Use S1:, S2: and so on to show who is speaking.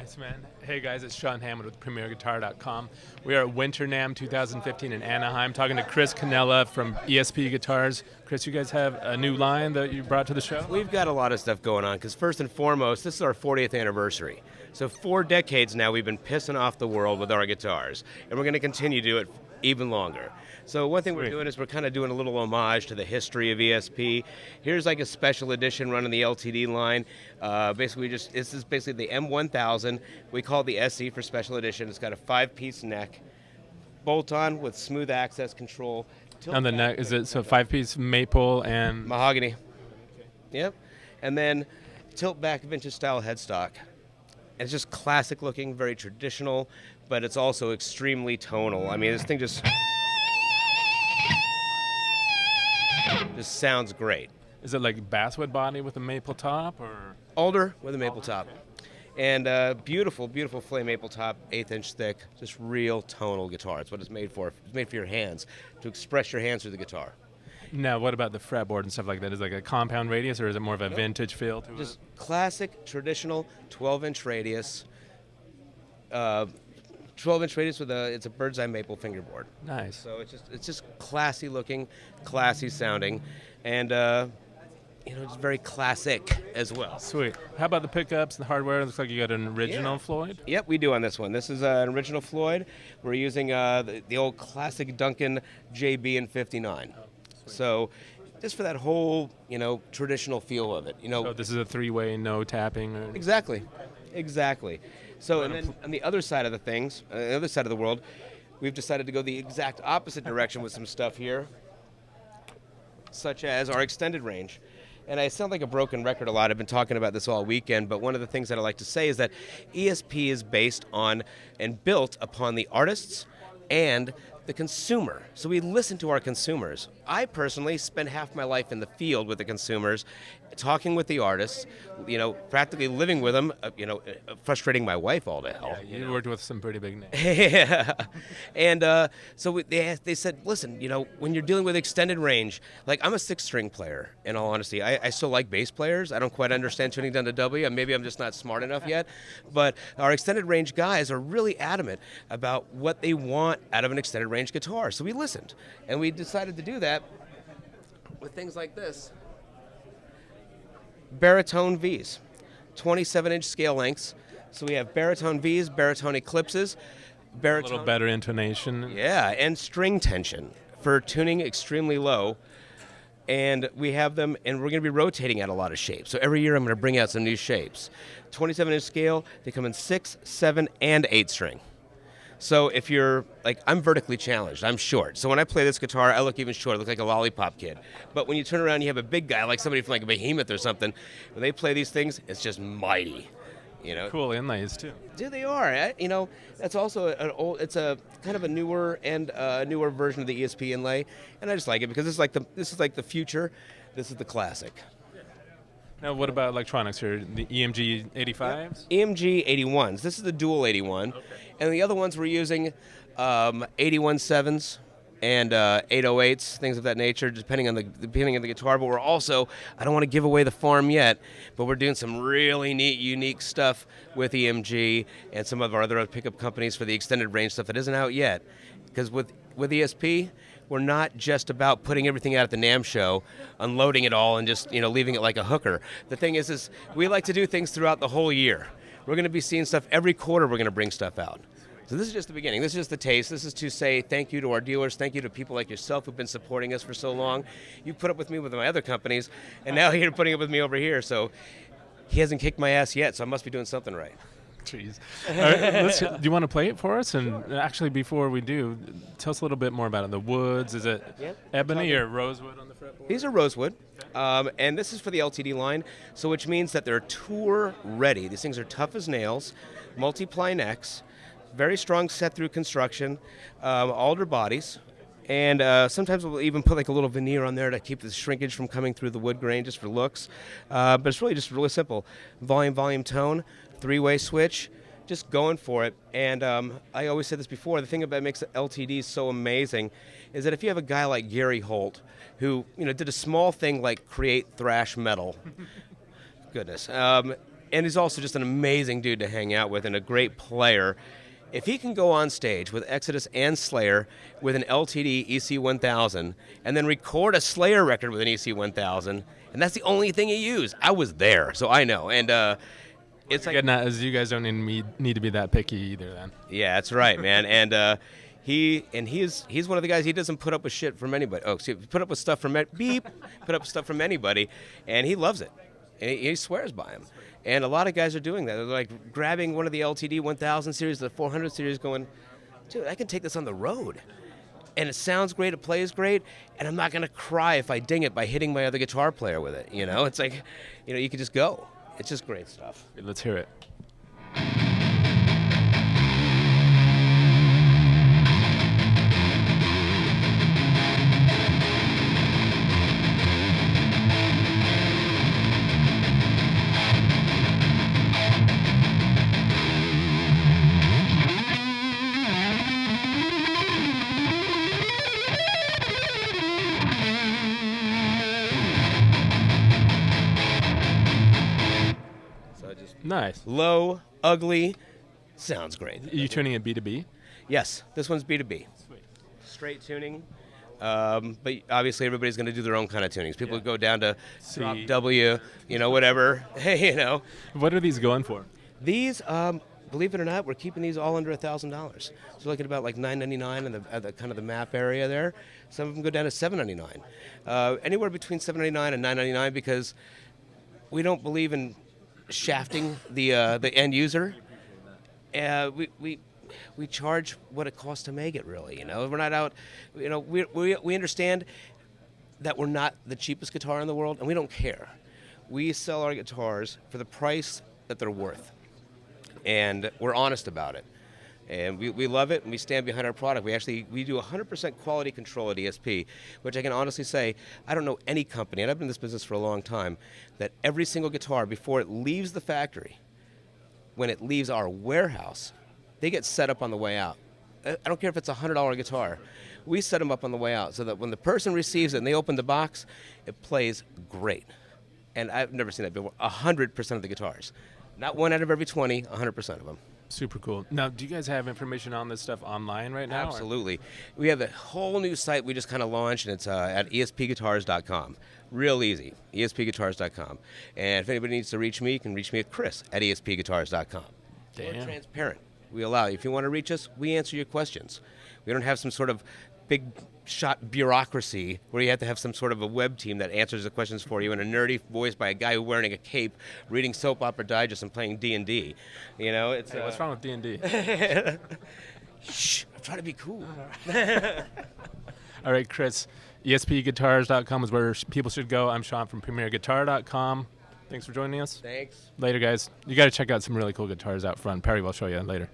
S1: Nice, man. Hey, guys, it's Sean Hammond with PremierGuitar.com. We are at Winter NAMM 2015 in Anaheim, talking to Chris Canella from ESP Guitars. Chris, you guys have a new line that you brought to the show?
S2: We've got a lot of stuff going on because first and foremost, this is our 40th anniversary. So 4 decades now we've been pissing off the world with our guitars, and we're going to continue to do it even longer. So one thing we're doing is we're kind of doing a little homage to the history of ESP. Here's like a special edition running the LTD line. Basically, this is basically the M1000. We call it the SE for special edition. It's got a 5-piece neck, bolt-on with smooth access control.
S1: On the neck, is it so 5-piece maple and
S2: mahogany? Yep. And then tilt back vintage style headstock. And it's just classic looking, very traditional, but it's also extremely tonal. I mean, this thing just sounds great.
S1: Is it like basswood body with a maple top, or
S2: Alder with a maple top? And beautiful, beautiful flame maple top, 1/8 inch thick, just real tonal guitar. It's what it's made for. It's made for your hands, to express your hands through the guitar.
S1: Now, what about the fretboard and stuff like that? Is it like a compound radius, or is it more of a vintage feel to
S2: Just
S1: it?
S2: classic, traditional 12-inch radius. 12-inch radius with it's a bird's eye maple fingerboard.
S1: Nice.
S2: So it's just classy looking, classy sounding, and it's very classic as well.
S1: Sweet. How about the pickups and the hardware? It looks like you got an original Floyd.
S2: Yep, we do on this one. This is an original Floyd. We're using the old classic Duncan JB in 59. So just for that whole, traditional feel of it.
S1: So this is a 3-way, no tapping. Or...
S2: Exactly. So, and then on the other side of the other side of the world, we've decided to go the exact opposite direction with some stuff here, such as our extended range. And I sound like a broken record a lot. I've been talking about this all weekend, but one of the things that I like to say is that ESP is based on and built upon the artists and the consumer. So we listen to our consumers. I personally spend half my life in the field with the consumers, talking with the artists, practically living with them, frustrating my wife all to hell.
S1: Yeah, you worked with some pretty big names.
S2: Yeah. And so they said, listen, when you're dealing with extended range, like I'm a 6-string player, in all honesty. I still like bass players. I don't quite understand tuning down to W. Maybe I'm just not smart enough yet. But our extended range guys are really adamant about what they want out of an extended range guitar. So we listened, and we decided to do that with things like this. Baritone Vs, 27-inch scale lengths. So we have baritone Vs, baritone eclipses,
S1: A little better intonation.
S2: Yeah, and string tension for tuning extremely low. And we have them, and we're going to be rotating out a lot of shapes. So every year I'm going to bring out some new shapes. 27-inch scale, they come in 6, 7, and 8-string. So if you're, I'm vertically challenged, I'm short. So when I play this guitar, I look even short. I look like a lollipop kid. But when you turn around and you have a big guy, like somebody from a Behemoth or something, when they play these things, it's just mighty.
S1: Cool inlays, too.
S2: Yeah, they are. That's also it's a kind of a newer version of the ESP inlay. And I just like it because this is like the future. This is the classic.
S1: Now, what about electronics here? The EMG 85s?
S2: Yep. EMG 81s. This is the dual 81. Okay. And the other ones we're using 81 7s and 808s, things of that nature, depending on the guitar. But we're also, I don't want to give away the farm yet, but we're doing some really neat, unique stuff with EMG and some of our other pickup companies for the extended range stuff that isn't out yet. Because with ESP, we're not just about putting everything out at the NAMM show, unloading it all, and just leaving it like a hooker. The thing is we like to do things throughout the whole year. We're going to be seeing stuff every quarter. We're going to bring stuff out. So this is just the beginning. This is just the taste. This is to say thank you to our dealers. Thank you to people like yourself who've been supporting us for so long. You put up with me with my other companies, and now you're putting up with me over here. So he hasn't kicked my ass yet, so I must be doing something right.
S1: Jeez. All right, do you want to play it for us? And actually, before we do, tell us a little bit more about it. The woods, is it ebony or rosewood on the fretboard?
S2: These are rosewood, and this is for the LTD line, so which means that they're tour ready. These things are tough as nails, multi-ply necks, very strong set-through construction, alder bodies, and sometimes we'll even put a little veneer on there to keep the shrinkage from coming through the wood grain just for looks. But it's really just really simple. Volume, tone, 3-way switch, just going for it. And I always said this before, the thing that makes LTDs so amazing is that if you have a guy like Gary Holt, who did a small thing like create thrash metal, goodness, and he's also just an amazing dude to hang out with and a great player. If he can go on stage with Exodus and Slayer with an LTD EC1000 and then record a Slayer record with an EC1000, and that's the only thing he used, I was there, so I know. And it's like,
S1: as you guys don't need to be that picky either, then.
S2: yeah, that's right, man. And he's one of the guys. He doesn't put up with shit from anybody. Oh, excuse me, put up with stuff from put up with stuff from anybody, and he loves it. And he swears by him. And a lot of guys are doing that. They're like grabbing one of the LTD 1000 series, the 400 series, going, dude, I can take this on the road. And it sounds great, it plays great, and I'm not going to cry if I ding it by hitting my other guitar player with it. You know, it's like, you know, you can just go. It's just great stuff.
S1: Let's hear it. Nice.
S2: Low, ugly, sounds great.
S1: Are you tuning it B2B?
S2: Yes, this one's B2B.
S1: Sweet.
S2: Straight tuning. But obviously everybody's going to do their own kind of tunings. People go down to drop W, you know, whatever. You know.
S1: What are these going for?
S2: These, believe it or not, we're keeping these all under $1,000. So we're looking at about like $999 at the kind of the map area there. Some of them go down to $799. Anywhere between $799 and $999 because we don't believe in shafting the end user. We charge what it costs to make it, really. You know, we're not out. You know, we understand that we're not the cheapest guitar in the world, and we don't care. We sell our guitars for the price that they're worth, and we're honest about it. And we love it, and we stand behind our product. We do 100% quality control at ESP, which I can honestly say, I don't know any company, and I've been in this business for a long time, that every single guitar, before it leaves the factory, when it leaves our warehouse, they get set up on the way out. I don't care if it's a $100 guitar. We set them up on the way out so that when the person receives it and they open the box, it plays great. And I've never seen that before. 100% of the guitars. Not one out of every 20, 100% of them.
S1: Super cool. Now, do you guys have information on this stuff online right now?
S2: Absolutely. We have a whole new site we just kind of launched, and it's at espguitars.com. Real easy, espguitars.com. And if anybody needs to reach me, you can reach me at chris@espguitars.com. We're transparent. We allow you. If you want to reach us, we answer your questions. We don't have some sort of big shot bureaucracy where you have to have some sort of a web team that answers the questions for you in a nerdy voice by a guy wearing a cape, reading Soap Opera Digest and playing D&D. You know, it's
S1: what's wrong with D&D?
S2: Shh, I'm trying to be cool.
S1: All right, Chris, espguitars.com is where people should go. I'm Sean from premierguitar.com. Thanks for joining us.
S2: Thanks.
S1: Later, guys. You got to check out some really cool guitars out front. Perry will show you later.